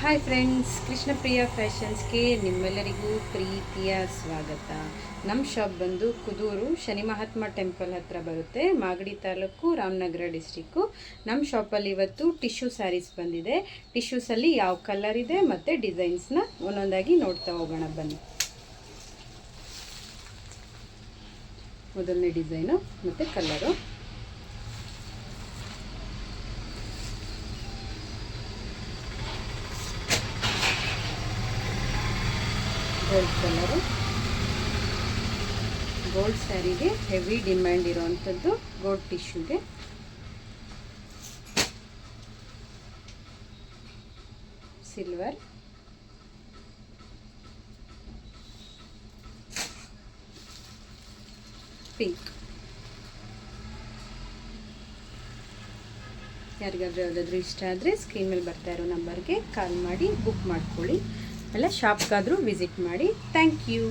Hi friends, Krishnapriya ಫ್ಯಾಷನ್ಸ್ಗೆ ನಿಮ್ಮೆಲ್ಲರಿಗೂ ಪ್ರೀತಿಯ ಸ್ವಾಗತ. ನಮ್ಮ ಶಾಪ್ ಬಂದು ಕುದೂರು ಶನಿ ಮಹಾತ್ಮ ಟೆಂಪಲ್ ಹತ್ರ ಬರುತ್ತೆ, ಮಾಗಡಿ ತಾಲೂಕು, ರಾಮನಗರ ಡಿಸ್ಟಿಕ್ಕು. ನಮ್ಮ ಶಾಪಲ್ಲಿ ಇವತ್ತು ಟಿಶ್ಯೂ ಸ್ಯಾರೀಸ್ ಬಂದಿದೆ. ಟಿಶ್ಯೂಸಲ್ಲಿ ಯಾವ ಕಲರ್ ಇದೆ ಮತ್ತು ಡಿಸೈನ್ಸ್ನ ಒಂದೊಂದಾಗಿ ನೋಡ್ತಾ ಹೋಗೋಣ ಬನ್ನಿ. ಮೊದಲನೇ ಡಿಸೈನು ಮತ್ತು ಕಲರು. Gold colour. ಗೋಲ್ಡ್ ಸ್ಯಾರಿಗೆ ಹೆವಿ ಡಿಮ್ಯಾಂಡ್ ಇರೋವಂಥದ್ದು ಗೋಲ್ಡ್ ಟಿಶ್ಯೂಗೆ. Silver, pink. ಯಾರಿಗಾದ್ರೂ ಯಾವುದಾದ್ರೂ ಇಷ್ಟ ಆದರೆ ಸ್ಕ್ರೀನ್ ಮೇಲೆ ಬರ್ತಾ ಇರೋ ನಂಬರ್ಗೆ ಕಾಲ್ ಮಾಡಿ ಬುಕ್ ಮಾಡ್ಕೊಳ್ಳಿ, ಇಲ್ಲ ಶಾಪ್ಗಾದರೂ ವಿಸಿಟ್ ಮಾಡಿ. Thank you.